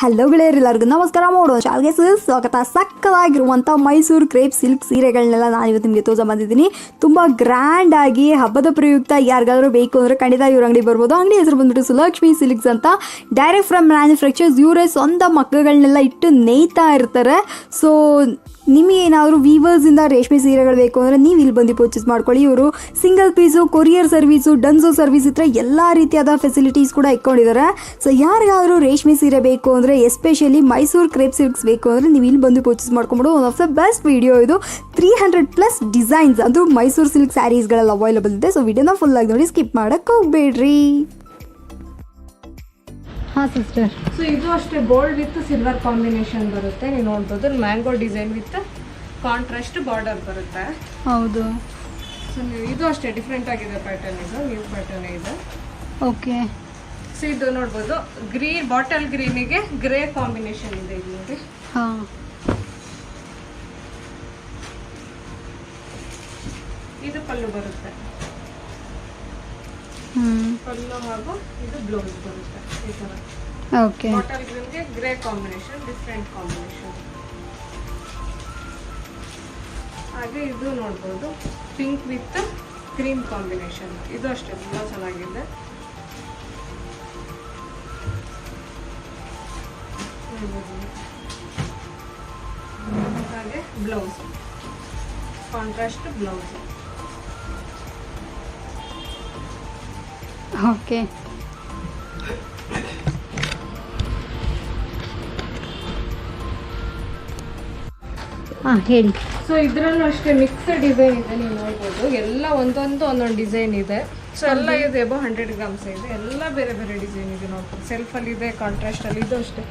Hello ಗೆಳೆಯರೆಲ್ಲರಿಗೂ ನಮಸ್ಕಾರ. ಮಾಡೋಣ ಶಾಲೆಗೆ ಸ್ವಾಗತ. ಸಕ್ಕದಾಗಿರುವಂಥ ಮೈಸೂರು ಕ್ರೇಪ್ ಸಿಲ್ಕ್ ಸೀರೆಗಳನ್ನೆಲ್ಲ ನಾನು ಇವತ್ತು ನಿಮಗೆ ತೋರಿಸ ಬಂದಿದ್ದೀನಿ. ತುಂಬ ಗ್ರ್ಯಾಂಡ್ ಆಗಿ ಹಬ್ಬದ ಪ್ರಯುಕ್ತ ಯಾರಿಗಾದ್ರೂ ಬೇಕು ಅಂದರೆ ಖಂಡಿತ ಇವ್ರ ಅಂಗಡಿ ಬರ್ಬೋದು. ಅಂಗಡಿ ಹೆಸರು ಬಂದ್ಬಿಟ್ಟು ಸುಲಕ್ಷ್ಮಿ ಸಿಲ್ಕ್ಸ್ ಅಂತ. Direct from manufacturers. ಇವರೇ ಸ್ವಂತ ಮಕ್ಕಳನ್ನೆಲ್ಲ ಇಟ್ಟು ನೇಯ್ತಾ ಇರ್ತಾರೆ. ಸೊ ನಿಮಗೆ ಏನಾದರೂ ವೀವರ್ಸಿಂದ ರೇಷ್ಮೆ ಸೀರೆಗಳು ಬೇಕು ಅಂದರೆ ನೀವು ಇಲ್ಲಿ ಬಂದು ಪರ್ಚೇಸ್ ಮಾಡ್ಕೊಳ್ಳಿ. ಇವರು single piece, courier service, Dunzo service ಇದ್ರೆ ಎಲ್ಲ ರೀತಿಯಾದ ಫೆಸಿಲಿಟೀಸ್ ಕೂಡ ಇಟ್ಕೊಂಡಿದ್ದಾರೆ. ಸೊ ಯಾರಿಗಾದರೂ ರೇಷ್ಮೆ ಸೀರೆ ಬೇಕು ಅಂದರೆ, ಎಸ್ಪೆಷಲಿ ಮೈಸೂರು ಕ್ರೇಪ್ ಸಿಲ್ಕ್ಸ್ ಬೇಕು ಅಂದರೆ ನೀವು ಇಲ್ಲಿ ಬಂದು ಪರ್ಚೇಸ್ ಮಾಡ್ಕೊಂಬಿಡು. One of the best video ಇದು. 300+ ಡಿಸೈನ್ಸ್ ಅದು ಮೈಸೂರು ಸಿಲ್ಕ್ ಸ್ಯಾರೀಸ್ಗಳೆಲ್ಲ ಅವೈಲೇಬಲ್ ಇದೆ. ಸೊ ವಿಡಿಯೋನ ಫುಲ್ ಆಗಿ ನೋಡಿ, ಸ್ಕಿಪ್ ಮಾಡೋಕ್ಕೆ ಹೋಗಬೇಡ್ರಿ. ಹಾಂ ಸಿಸ್ಟರ್. ಸೊ ಇದು ಅಷ್ಟೇ ಗೋಲ್ಡ್ ವಿತ್ ಸಿಲ್ವರ್ ಕಾಂಬಿನೇಷನ್ ಬರುತ್ತೆ. ನೀವು ನೋಡ್ಬೋದು mango design with contrast border ಬರುತ್ತೆ. ಹೌದು. ಸೊ ನೀವು ಇದು ಅಷ್ಟೇ ಡಿಫ್ರೆಂಟ್ ಆಗಿದೆ ಪ್ಯಾಟರ್ನ್. ಇದು ನ್ಯೂ ಪ್ಯಾಟರ್ನ್ ಇದೆ. ಓಕೆ. ಸೊ ಇದು ನೋಡ್ಬೋದು ಗ್ರೀನ್, ಬಾಟಲ್ ಗ್ರೀನಿಗೆ ಗ್ರೇ ಕಾಂಬಿನೇಷನ್ ಇದೆ ಇದು ನೋಡಿ. ಹಾಂ. ಇದು ಪಲ್ಲು ಬರುತ್ತೆ. ಪಲ್ಲು ಹಾಗೂ ಇದು ಬ್ಲೌಸ್ ಬರುತ್ತೆ ಈ ತರ. ಓಕೆ. ಬಾಟಲ್ ಗ್ರೀನ್ಗೆ ಗ್ರೇ ಕಾಂಬಿನೇಷನ್, ಡಿಫ್ರೆಂಟ್ ಕಾಂಬಿನೇಷನ್. ಹಾಗೆ ಇದು ನೋಡ್ಬೋದು ಪಿಂಕ್ ವಿತ್ ಕ್ರೀಮ್ ಕಾಂಬಿನೇಷನ್. ಇದು ಅಷ್ಟೇ ತುಂಬ ಚೆನ್ನಾಗಿದೆ. ಹಾಗೆ ಬ್ಲೌಸ್ ಕಾಂಟ್ರಾಸ್ಟ್ ಬ್ಲೌಸ್. ಓಕೆ. ಹಾಂ ಹೇಳಿ. ಸೊ ಇದರಲ್ಲೂ ಅಷ್ಟೇ ಮಿಕ್ಸ್ ಡಿಸೈನ್ ಇದೆ. ನೀವು ನೋಡ್ಬೋದು ಎಲ್ಲ ಒಂದೊಂದು ಡಿಸೈನ್ ಇದೆ. ಸೊ ಎಲ್ಲ ಇದೆ ಎಬೋ 100 ಗ್ರಾಮ್ಸ್ ಇದೆ. ಎಲ್ಲ ಬೇರೆ ಬೇರೆ ಡಿಸೈನ್ ಇದೆ ನೋಡ್ಬೋದು. ಸೆಲ್ಫಲ್ಲಿ ಇದೆ, ಕಾಂಟ್ರಾಸ್ಟಲ್ಲಿ. ಇದು ಅಷ್ಟೇ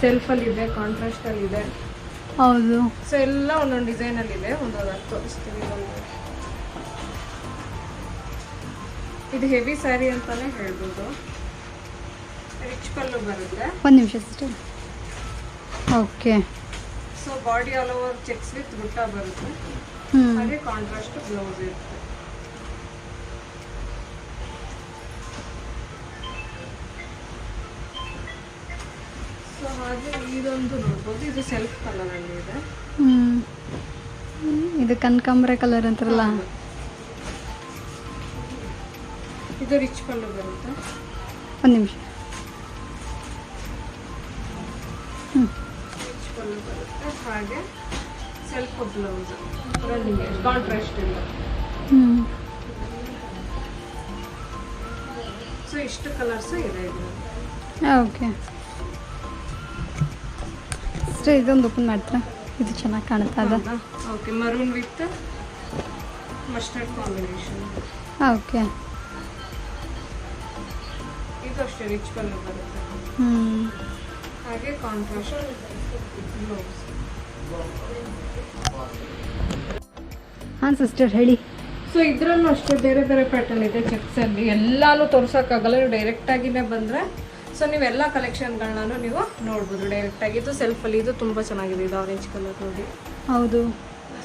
ಸೆಲ್ಫಲ್ಲಿ ಇದೆ, ಕಾಂಟ್ರಾಸ್ಟಲ್ಲಿ ಇದೆ. ಹೌದು. ಸೊ ಎಲ್ಲ ಒಂದೊಂದು ಡಿಸೈನಲ್ಲಿ ಇದೆ. ಒಂದೊಂದು ತೋರಿಸ್ತೀವಿ. ಇದು ಹೆವಿ ಸ್ಯಾರಿ ಅಂತಾನೆ ಹೇಳ್ಬೋದು. ರಿಚ್ ಪಲ್ಲು ಬರುತ್ತೆ. ಒಂದು ನಿಮಿಷ sister. Okay. So body all over cheques with ಬುಟ್ಟ ಬರುತ್ತೆ. ಹಾಗೆ ಕಾಂಟ್ರಾಸ್ಟ್ ಬ್ಲೌಸ್ ಇರುತ್ತೆ. ಸೊ ಹಾಗೆ ಇದೊಂದು ನೋಡ್ಬೋದು. ಇದು ಸೆಲ್ಫ್ ಕಲರ್ ಅಲ್ಲಿ ಇದೆ. ಇದು ಕನಕಾಂಬರ ಕಲರ್ ಅಂತಾರಲ್ಲ. ಇದು ರಿಚ್ ಪಲ್ಲು ಬರುತ್ತೆ. ಒಂದು ನಿಮಿಷ. ರಿಚ್ ಪಲ್ಲು ಬರುತ್ತೆ. ಹಾಗೆ ಸೆಲ್ಫ್ ಬ್ಲೌಸ್ ರನ್ನಿಂಗ್ ಕಾಂಟ್ರಾಸ್ಟ್ ಇಲ್ಲ. ಸೊ ಇಷ್ಟು ಕಲರ್ಸ್ ಇದೆ ಇದು. ಓಕೆ ಸರ್, ಇದೊಂದು ಓಪನ್ ಮಾಡ್ತೀರಾ? ಇದು ಚೆನ್ನಾಗಿ ಕಾಣುತ್ತಾ ಅದ? Okay. Maroon with mustard combination. Okay. ಇದು ಅಷ್ಟೇ ರಿಚ್ ಪಲ್ಲು ಬರುತ್ತೆ. ಹಾಗೆ ಕಾಂಟ್ರಾಸ್ಟ್ ಬ್ಲೌಸ್. ಹಾಂ ಸಿಸ್ಟರ್ ಹೇಳಿ. ಸೊ ಇದರಲ್ಲೂ ಅಷ್ಟೇ ಬೇರೆ ಬೇರೆ ಪ್ಯಾಟರ್ನ್ ಇದೆ. ಚೆಕ್ಸಲ್ಲಿ ಎಲ್ಲಾನು ತೋರ್ಸೋಕ್ಕಾಗಲ್ಲ. ನೀವು ಡೈರೆಕ್ಟಾಗಿನೇ ಬಂದರೆ ಸೊ ನೀವೆಲ್ಲ ಕಲೆಕ್ಷನ್ಗಳನ್ನ ನೀವು ನೋಡ್ಬೋದು ಡೈರೆಕ್ಟಾಗಿ. ಇದು ಸೆಲ್ಫಲ್ಲಿ ಇದು ತುಂಬ ಚೆನ್ನಾಗಿದೆ. ಇದು ಆರೆಂಜ್ ಕಲರ್ ನೋಡಿ. ಹೌದು.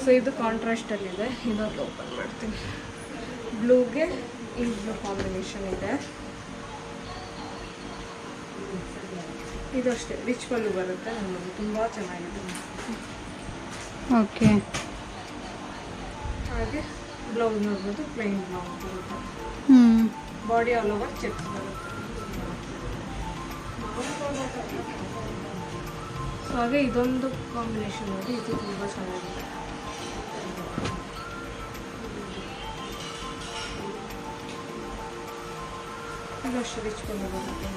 ಸೊ ಇದು ಕಾಂಟ್ರಾಸ್ಟಲ್ಲಿದೆ. ಇದೊಂದು ಓಪನ್ ಮಾಡ್ತೀನಿ. ಬ್ಲೂಗೆ ಈ ಬ್ಲೂ ಕಾಂಬಿನೇಷನ್ ಇದೆ. ಇದು ಅಷ್ಟೇ ರಿಚ್ ಪಲ್ಲು ಬರುತ್ತೆ. ನಮ್ಮದು ತುಂಬ ಚೆನ್ನಾಗಿದೆ. ಓಕೆ. ಹಾಗೆ ಬ್ಲೌಸ್ ನೋಡ್ಬೋದು ಪ್ಲೈನ್ ಬ್ಲೌಸ್ ಬರುತ್ತೆ. ಬಾಡಿ ಆಲ್ ಓವರ್ ಚೆಕ್ಸ್ ಬರುತ್ತೆ. ಸೊ ಹಾಗೆ ಇದೊಂದು ಕಾಂಬಿನೇಷನ್ ನೋಡಿ. ಇದು ತುಂಬ ಚೆನ್ನಾಗಿದೆ. ಇದು ಅಷ್ಟೇ ರಿಚ್ ಪಲ್ಲು ಬರುತ್ತೆ.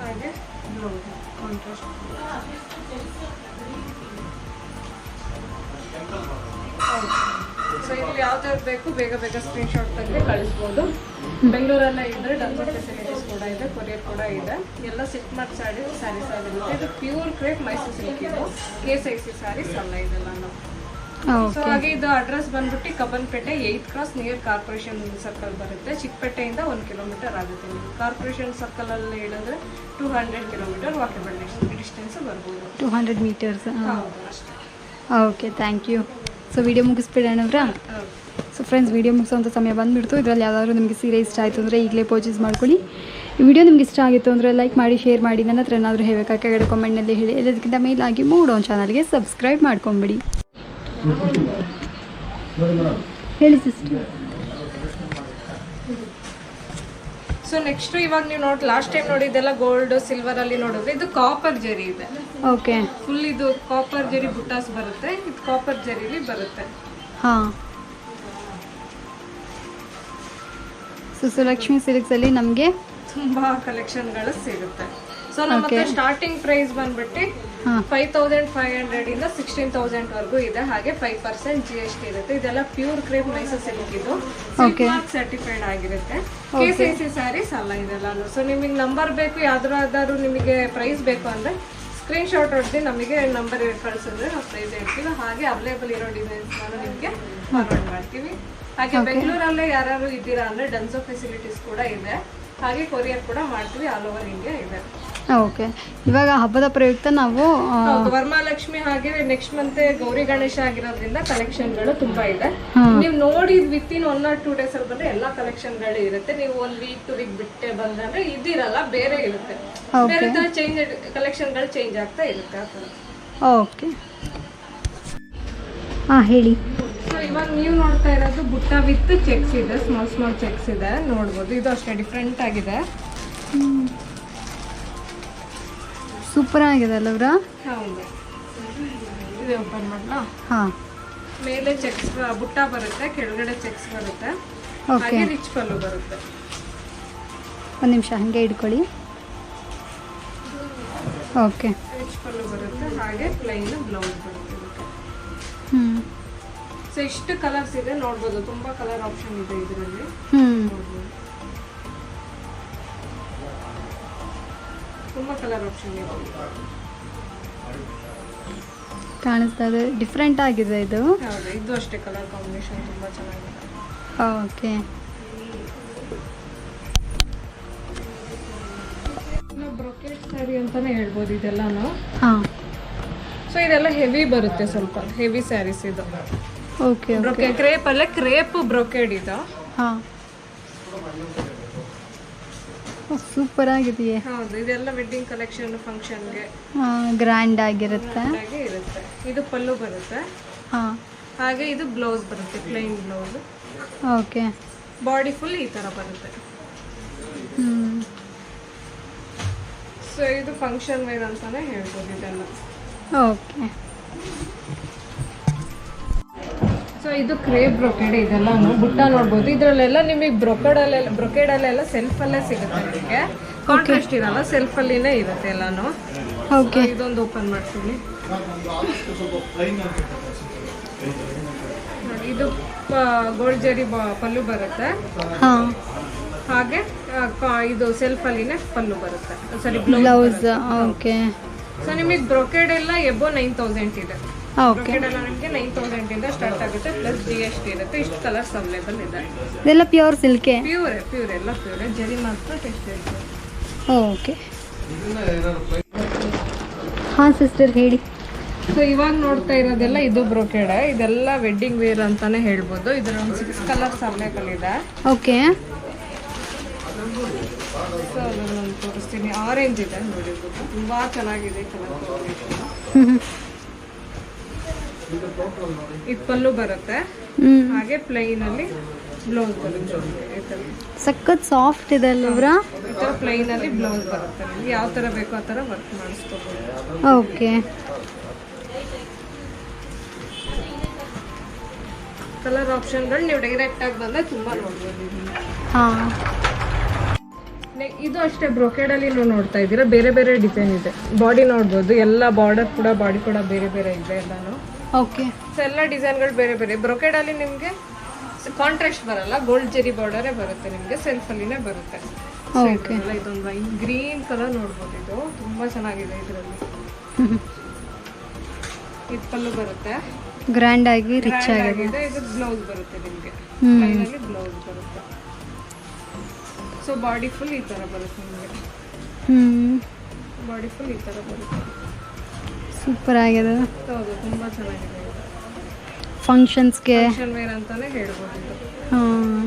ಹಾಗೆ ಬ್ಲೌಸ್ ಕಾಂಟ್ರಾಸ್ಟ್. ಸೊ ಇಲ್ಲಿ ಯಾವ್ದಾದ್ರು ಬೇಕು ಬೇಗ ಬೇಗ ಸ್ಕ್ರೀನ್ಶಾಟ್ ತೆಗೆದು ಕಳಿಸ್ಬೋದು. ಬೆಂಗಳೂರಲ್ಲೇ ಇದ್ದರೆ ಡನ್ಸರ್ ಫೆಸಿಲಿಟೀಸ್ ಕೂಡ ಇದೆ, ಕೊರಿಯರ್ ಕೂಡ ಇದೆ. ಎಲ್ಲ ಸಿಲ್ಕ್ ಮಾರ್ಕ್ ಸ್ಯಾರೀಸ್ ಆಗಿರುತ್ತೆ. ಇದು ಪ್ಯೂರ್ ಕ್ರೇಪ್ ಮೈಸೂರು ಸಿಲ್ಕ್. ಇದು KCC ಸ್ಯಾರೀಸ್ ಅಲ್ಲ ಇದೆಲ್ಲ. ಸೊ ಹಾಗೆ ಇದು ಅಡ್ರೆಸ್ ಬಂದ್ಬಿಟ್ಟು Cubbonpet 8th cross near corporation circle ಬರುತ್ತೆ. ಚಿಕ್ಕಪೇಟೆಯಿಂದ 1 ಕಿಲೋಮೀಟರ್ ಆಗುತ್ತೆ. ಕಾರ್ಪೊರೇಷನ್ ಸರ್ಕಲ್ ಅಲ್ಲಿ ಹೇಳಿದ್ರೆ 200 ಕಿಲೋಮೀಟರ್ ವಾಕಬಲ್ ಡಿಸ್ಟೆನ್ಸ್ ಬರ್ಬೋದು. 200 ಮೀಟರ್ಸ್. ಹೌದು ಅಷ್ಟೇ. Okay, thank you. So video ಮುಗಿಸ್ಬಿಡೋಣವ್ರಾ? ಸೊ ಫ್ರೆಂಡ್ಸ್, ವಿಡಿಯೋ ಮುಗಿಸೋಂಥ ಸಮಯ ಬಂದುಬಿಡ್ತು. ಇದರಲ್ಲಿ ಯಾವ್ದಾದ್ರು ನಿಮಗೆ ಸೀರೆ ಇಷ್ಟ ಆಯಿತು ಅಂದರೆ ಈಗಲೇ ಪರ್ಚೇಸ್ ಮಾಡ್ಕೊಳ್ಳಿ. ಈ ವಿಡಿಯೋ ನಿಮ್ಗೆ ಇಷ್ಟ ಆಗಿತ್ತು ಅಂದರೆ ಲೈಕ್ ಮಾಡಿ, ಶೇರ್ ಮಾಡಿ. ನನ್ನ ಹತ್ರ ಏನಾದರೂ ಹೇಳಬೇಕಾ ಕೆಳಗಡೆ ಕಾಮೆಂಟ್ನಲ್ಲಿ ಹೇಳಿ. ಎಲ್ಲದಕ್ಕಿಂತ ಮೇಲಾಗಿ ಮೂಡೋ ಚಾನಲ್ಗೆ ಸಬ್ಸ್ಕ್ರೈಬ್ ಮಾಡ್ಕೊಂಬಿಡಿ. ಹೇಳಿ ಸಿಸ್ಟರ್. ಸೊ ನೆಕ್ಸ್ಟ್ ಇವಾಗ ನೀವು ಲಾಸ್ಟ್ ಟೈಮ್ ನೋಡಿದ್ದೆಲ್ಲ ಗೋಲ್ಡ್ ಸಿಲ್ವರ್ ಅಲ್ಲಿ ನೋಡಿದ್ರೆ ಇದು ಕಾಪರ್ ಜರಿ ಇದೆ. ಓಕೆ, ಫುಲ್ ಇದು ಕಾಪರ್ ಜರಿ ಬುಟ್ಟಾಸ್ ಬರುತ್ತೆ. ಇದು ಕಾಪರ್ ಜರಿಲಿ ಬರುತ್ತೆ. ಹಾಂ. ಸುಲಕ್ಷ್ಮಿ ಸಿಲ್ಕ್ಸಲ್ಲಿ ನಮಗೆ ತುಂಬಾ ಕಲೆಕ್ಷನ್ಗಳು ಸಿಗುತ್ತೆ. ಸೊ ನಮ್ಮ ಹತ್ರ ಸ್ಟಾರ್ಟಿಂಗ್ ಪ್ರೈಸ್ ಬಂದ್ಬಿಟ್ಟು 5500 ಇಂದ 16,000 ವರೆಗೂ ಇದೆ. ಹಾಗೆ 5% GST ಇರುತ್ತೆ. ಇದೆಲ್ಲ ಪ್ಯೂರ್ ಕ್ರೇಪ್ ಮೈಸೂರು ಸಿಲ್ಕ್. ಇದು ಮಾರ್ಕ್ ಸರ್ಟಿಫೈಡ್ ಆಗಿರುತ್ತೆ. KCC ಸ್ಯಾರೀಸ್ ಅಲ್ಲ ಇದೆಲ್ಲ. ಸೊ ನಿಮಗೆ ನಂಬರ್ ಬೇಕು, ಯಾವ್ದಾದ್ರು ನಿಮಗೆ ಪ್ರೈಸ್ ಬೇಕು ಅಂದ್ರೆ ಸ್ಕ್ರೀನ್ ಶಾಟ್ ಹೊಡೆದು ನಮಗೆ ನಂಬರ್ ಕಳಿಸಿದ್ರೆ ನಾವು ಪ್ರೈಸ್ ಹೇಳ್ತೀವಿ. ಹಾಗೆ ಅವೈಲೇಬಲ್ ಇರೋ ಡಿಸೈನ್ಸ್ ನಾನು ನಿಮಗೆ ಫಾರ್ವರ್ಡ್ ಮಾಡ್ತೀವಿ. ಹಾಗೆ ಬೆಂಗಳೂರಲ್ಲೇ ಯಾರು ಇದ್ದೀರಾ ಅಂದ್ರೆ ಡನ್ಸೋ ಫೆಸಿಲಿಟೀಸ್ ಕೂಡ ಇದೆ. ಹಾಗೆ ಕೊರಿಯರ್ ಕೂಡ ಮಾಡ್ತೀವಿ. ಆಲ್ ಓವರ್ ಇಂಡಿಯಾ ಇದೆ. ಓಕೆ, ಇವಾಗ ಹಬ್ಬದ ಪ್ರಯುಕ್ತ ನಾವು ವರಮಹಾಲಕ್ಷ್ಮಿ ಹಾಗೆ ನೆಕ್ಸ್ಟ್ ಮಂತ್ ಗೌರಿ ಗಣೇಶ ಆಗಿರೋದ್ರಿಂದ ಕಲೆಕ್ಷನ್ಗಳು ತುಂಬಾ ಇದೆ. ನೀವು ನೋಡಿ ವಿತಿನ್ 1 or 2 days ಅಲ್ಲಿ ಬಂದ್ರೆ ಎಲ್ಲಾ ಕಲೆಕ್ಷನ್ಗಳು ಇರುತ್ತೆ. ನೀವು 1 week 2 week ಬಿಟ್ಟೆ ಬಂದ್ರೆ ಇದಿರಲ್ಲ, ಬೇರೆ ಇರುತ್ತೆ. ಬೇರೆ ತರ ಚೇಂಜ್ ಕಲೆಕ್ಷನ್ಗಳು ಚೇಂಜ್ ಆಗ್ತಾ ಇರುತ್ತೆ. ಆ ತರ. ಓಕೆ, ಹಾಂ ಹೇಳಿ. ಸೊ ಇವಾಗ ನೀವು ನೋಡ್ತಾ ಇರೋದು ಬುಟ್ಟ ವಿತ್ ಚೆಕ್ಸ್ ಇದೆ. ಸ್ಮಾಲ್ ಚೆಕ್ಸ್ ಇದೆ, ನೋಡ್ಬೋದು. ಇದು ಅಷ್ಟೇ ಡಿಫ್ರೆಂಟ್ ಆಗಿದೆ. ಸೂಪರ್ ಆಗಿದೆ ಅಲ್ಲವ್ರಾ? ಹೌದು. ಇದು ಓಪನ್ ಮಾಡಲಾ? ಹಾಂ. ಮೇಲೆ ಚೆಕ್ಸ್ ಬುಟ್ಟ ಬರುತ್ತೆ, ಕೆಳಗಡೆ ಚೆಕ್ಸ್ ಬರುತ್ತೆ. ಹಾಗೆ ರಿಚ್ ಪಲ್ಲು ಬರುತ್ತೆ. ಒಂದು ನಿಮಿಷ ಹಾಗೆ ಇಟ್ಕೊಳ್ಳಿ. ಓಕೆ, ರಿಚ್ ಪಲ್ಲು ಬರುತ್ತೆ. ಹಾಗೆ ಪ್ಲೈನ್ ಬ್ಲೌಸ್ ಬರುತ್ತೆ. ಸೊ ಇಷ್ಟು ಕಲರ್ಸ್ ಇದೆ, ನೋಡ್ಬೋದು. ತುಂಬಾ ಕಲರ್ ಆಪ್ಷನ್ ಇದೆ ಇದರಲ್ಲಿ. ತುಂಬಾ ಕಲರ್ ಆಪ್ಷನ್ ಇದೆ. ಕಾಣಿಸ್ತಾ ಇದೆ, ಡಿಫ್ರೆಂಟ್ ಆಗಿದೆ ಇದು. ಹೌದು, ಇದು ಅಷ್ಟೇ ಕಲರ್ ಕಾಂಬಿನೇಷನ್ ತುಂಬಾ ಚೆನ್ನಾಗಿದೆ. ಓಕೆ, ಬ್ರೊಕೆಟ್ ಸ್ಯಾರಿ ಅಂತಾನೆ ಹೇಳ್ಬೋದು ಇದೆಲ್ಲಾನು. ಹಾಂ. ಸೊ ಇದೆಲ್ಲ ಹೆವಿ ಬರುತ್ತೆ, ಸ್ವಲ್ಪ ಹೆವಿ ಸ್ಯಾರೀಸ್ ಇದು. ಓಕೆ, ಬ್ರೊಕೆ ಕ್ರೇಪ್ ಅಲ್ಲ, ಕ್ರೇಪ್ ಬ್ರೊಕೆಡ್ ಇದು. ಹಾಂ, ಸೂಪರ್ ಆಗಿದೆಯೇ? ಹೌದು, ಇದೆಲ್ಲ ವೆಡ್ಡಿಂಗ್ ಕಲೆಕ್ಷನ್ ಫಂಕ್ಷನ್ಗೆ ಗ್ರ್ಯಾಂಡ್ ಆಗಿರುತ್ತೆ. ಇರುತ್ತೆ. ಇದು ಪಲ್ಲು ಬರುತ್ತೆ. ಹಾಂ. ಹಾಗೆ ಇದು ಬ್ಲೌಸ್ ಬರುತ್ತೆ, plain blouse. Okay, body full ಈ ತರ ಬರುತ್ತೆ. ಸೊ ಇದು ಫಂಕ್ಷನ್ ವೇರ್ ಅಂತಾನೆ ಹೇಳ್ಬೋದು ಇದೆಲ್ಲ. ಓಕೆ. ಸೊ ಇದು ಕ್ರೇಪ್ ಬ್ರೊಕೆಡ್. ಇದೆಲ್ಲ ಬುಟ್ಟ ನೋಡ್ಬೋದು. ಇದರಲ್ಲೆಲ್ಲ ನಿಮಗೆ ಬ್ರೊಕೆಡಲ್ಲೆಲ್ಲ ಸೆಲ್ಫಲ್ಲೇ ಸಿಗುತ್ತೆ. ನಿಮಗೆ ಕಾಂಟ್ರಾಸ್ಟ್ ಇರಲ್ಲ, ಸೆಲ್ಫಲ್ಲಿನೇ ಇರುತ್ತೆ ಎಲ್ಲಾನು. ಓಕೆ, ಇದೊಂದು ಓಪನ್ ಮಾಡ್ತೀನಿ ನೋಡಿ. ಇದು ಗೋಲ್ಡ್ ಜರಿ ಪಲ್ಲು ಬರುತ್ತೆ. ಹಾಂ. ಹಾಗೆ ಇದು ಸೆಲ್ಫಲ್ಲಿನೇ ಪಲ್ಲು ಬರುತ್ತೆ. ಸಾರಿ, ಬ್ಲೌಸ್. ಓಕೆ. ಸೊ ನಿಮಗೆ ಬ್ರೊಕೆಡ್ ಎಲ್ಲ ಎಬೋ 9,000 ಇದೆ. ಓಕೆ, ಬ್ರೊಕೆಡ್ ಎಲ್ಲ ನಿಮಗೆ 9,000 ಇಂದ ಸ್ಟಾರ್ಟ್ ಆಗುತ್ತೆ. ಪ್ಲಸ್ GST ಇರುತ್ತೆ. ಇಷ್ಟು ಕಲರ್ಸ್ ಅವೈಲೇಬಲ್ ಇದೆ. ಇದೆಲ್ಲ ಪ್ಯೂರ್ ಸಿಲ್ಕೆ? ಪ್ಯೂರ್ ಎಲ್ಲ ಪ್ಯೂರ್. ಜರಿ ಮಾತ್ರ ಟೆಸ್ಟ್ ಇರುತ್ತೆ. ಓಕೆ. ಹಾಂ ಸಿಸ್ಟರ್, ಹೇಳಿ. ಸೊ ಇವಾಗ ನೋಡ್ತಾ ಇರೋದೆಲ್ಲ ಇದು ಬ್ರೊಕೆಡ್. ಇದೆಲ್ಲ ವೆಡ್ಡಿಂಗ್ ವೇರ್ ಅಂತಾನೆ ಹೇಳ್ಬೋದು. ಇದರ ಒಂದು 6 ಕಲರ್ಸ್ ಅವೈಲೇಬಲ್ ಇದೆ. ಓಕೆ. ಸೊ ಅದನ್ನು ತೋರಿಸ್ತೀನಿ. ಆರೆಂಜ್ ಇದೆ, ನೋಡಿರ್ಬೋದು. ತುಂಬಾ ಚೆನ್ನಾಗಿದೆ ಕಲರ್ ಕಾಂಬಿನೇಷನ್. ಇದು ಪಲ್ಲು ಬರುತ್ತೆ. ಹಾಗೆ ಪ್ಲೈನ್ ಅಲ್ಲಿ ಬ್ಲೌಸ್ ಬರುತ್ತೆ. ಸಖತ್ ಸಾಫ್ಟ್ ಇದೆ ಅಲ್ವರಾ? ಈ ತರ ಪ್ಲೈನ್ ಅಲ್ಲಿ ಬ್ಲೌಸ್ ಬರುತ್ತೆ. ನಿಮ್ಗೆ ಯಾವ ತರ ಬೇಕೋ ಆ ತರ ವರ್ಕ್ ಮಾಡಿಸ್ಕೋಬಹುದು. ಓಕೆ. ಕಲರ್ ಆಪ್ಷನ್ಗಳು ನೀವು ಡೈರೆಕ್ಟ್ ಆಗಿ ಬಂದ್ರೆ ತುಂಬಾ ನೋಡ್ಬೋದು. ಹಾಂ. ಇದು ಅಷ್ಟೇ ಬ್ರೊಕೆಡ್ ಅಲ್ಲಿ ನೀವು ನೋಡ್ತಾ ಇದ್ದೀರಾ, ಬೇರೆ ಬೇರೆ ಡಿಸೈನ್ ಇದೆ. ಬಾಡಿ ನೋಡ್ಬೋದು, ಎಲ್ಲ ಬಾರ್ಡರ್ ಕೂಡ ಬಾಡಿ ಕೂಡ ಬೇರೆ ಬೇರೆ ಇದೆ ಎಲ್ಲಾನು. ಓಕೆ. ಸೊ ಎಲ್ಲ ಡಿಸೈನ್ಗಳು ಬೇರೆ ಬೇರೆ. ಬ್ರೊಕೆಡ್ ಅಲ್ಲಿ ನಿಮಗೆ ಕಾಂಟ್ರಾಸ್ಟ್ ಬರಲ್ಲ, ಗೋಲ್ಡ್ ಜರಿ ಬಾರ್ಡರೇ ಬರುತ್ತೆ. ನಿಮಗೆ ಸೆಲ್ಫ್ ಅಲ್ಲಿನೇ ಬರುತ್ತೆ. ಇದೊಂದು ವೈನ್ ಗ್ರೀನ್ ಕಲರ್ ನೋಡ್ಬೋದು. ಇದು ತುಂಬಾ ಚೆನ್ನಾಗಿದೆ. ಇದರಲ್ಲಿ ಇದು ಪಲ್ಲು ಬರುತ್ತೆ, ಗ್ರ್ಯಾಂಡ್ ಆಗಿ ರಿಚ್ ಆಗಿದೆ. ಇದು ಬ್ಲೌಸ್ ಬರುತ್ತೆ ನಿಮಗೆ, ಲೈನಲ್ಲಿ ಬ್ಲೌಸ್ ಬರುತ್ತೆ. ಸೊ ಬಾಡಿ ಫುಲ್ ಈ ತರ ಬರುತ್ತೆ ನಿಮಗೆ. ಬಾಡಿ ಫುಲ್ ಈ ತರ ಬರುತ್ತೆ. ಸೂಪರ್ ಆಗಿದೆ. ಹೌದು, ತುಂಬಾ ಚೆನ್ನಾಗಿದೆ. ಫಂಕ್ಷನ್ಸ್ಗೆ ಫಂಕ್ಷನ್ ವೇರ್ ಅಂತಾನೆ ಹೇಳ್ಬೋದು ಇದು. ಹಾಂ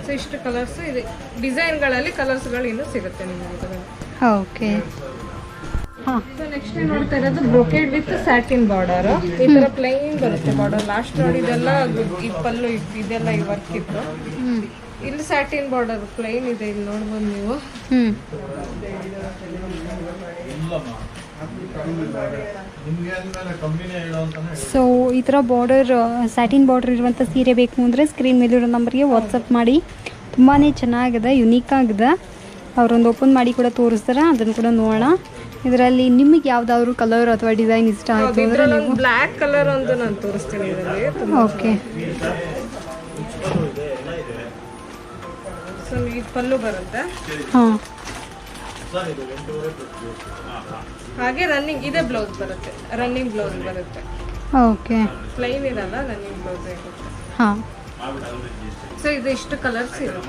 ಸೊ ಇಷ್ಟು ಕಲರ್ಸ್ ಇದೆ, ಡಿಸೈನ್ಗಳಲ್ಲಿ ಕಲರ್ಸ್ಗಳು ಇನ್ನೂ ಸಿಗುತ್ತೆ ನಿಮಗೆ ಇದರಲ್ಲಿ. ಓಕೆ ಹಾಂ ಸೊ ನೆಕ್ಸ್ಟ್ ನೋಡ್ತಾ ಇರೋದು ಬ್ರೊಕೇಡ್ ವಿತ್ ಸ್ಯಾಟಿನ್ ಬಾರ್ಡರ್. ಈ ತರ ಪ್ಲೈನ್ ಬರುತ್ತೆ ಬಾರ್ಡರ್. ಲಾಸ್ಟ್ ನೋಡಿದೆಲ್ಲ ಈ ಪಲ್ಲು ಇದೆಲ್ಲ ಈ ವರ್ಕ್ ಇತ್ತು. ಇಲ್ಲಿ ಸ್ಯಾಟಿನ್ ಬಾರ್ಡರ್ ಪ್ಲೈನ್ ಇದೆ, ಇಲ್ಲಿ ನೋಡ್ಬೋದು ನೀವು. ಸೊ ಈ ಥರ ಬಾರ್ಡರ್ ಸ್ಯಾಟಿನ್ ಬಾರ್ಡರ್ ಇರುವಂಥ ಸೀರೆ ಬೇಕು ಅಂದರೆ ಸ್ಕ್ರೀನ್ ಮೇಲಿರೋ ನಂಬರ್ಗೆ ವಾಟ್ಸಪ್ ಮಾಡಿ. ತುಂಬಾ ಚೆನ್ನಾಗಿದೆ, ಯುನೀಕ್ ಆಗಿದೆ. ಅವರೊಂದು ಓಪನ್ ಮಾಡಿ ಕೂಡ ತೋರಿಸ್ತಾರೆ, ಅದನ್ನು ಕೂಡ ನೋಡೋಣ. ಇದರಲ್ಲಿ ನಿಮಗೆ ಯಾವುದಾದ್ರು ಕಲರ್ ಅಥವಾ ಡಿಸೈನ್ ಇಷ್ಟ ಆಯಿತು ಅಂದರೆ ನೀವು ಬ್ಲ್ಯಾಕ್ ಕಲರ್ ಒಂದು ನಾನು ತೋರಿಸ್ತೀನಿ ಇದರಲ್ಲಿ. ಓಕೆ ಸೊ ಈ ಪಲ್ಲು ಬರುತ್ತೆ, ಹಾಂ ಹಾಗೆ ರನ್ನಿಂಗ್ ಇದೆ ಬ್ಲೌಸ್ ಬರುತ್ತೆ. ರನ್ನಿಂಗ್ ಬ್ಲೌಸ್ ಬರುತ್ತೆ, ಓಕೆ ಪ್ಲೈನ್ ಇರಲ್ಲ, ರನ್ನಿಂಗ್ ಬ್ಲೌಸ್ ಇರುತ್ತೆ. ಹಾಂ ಸೊ ಇದು ಇಷ್ಟು ಕಲರ್ಸ್ ಇದೆ.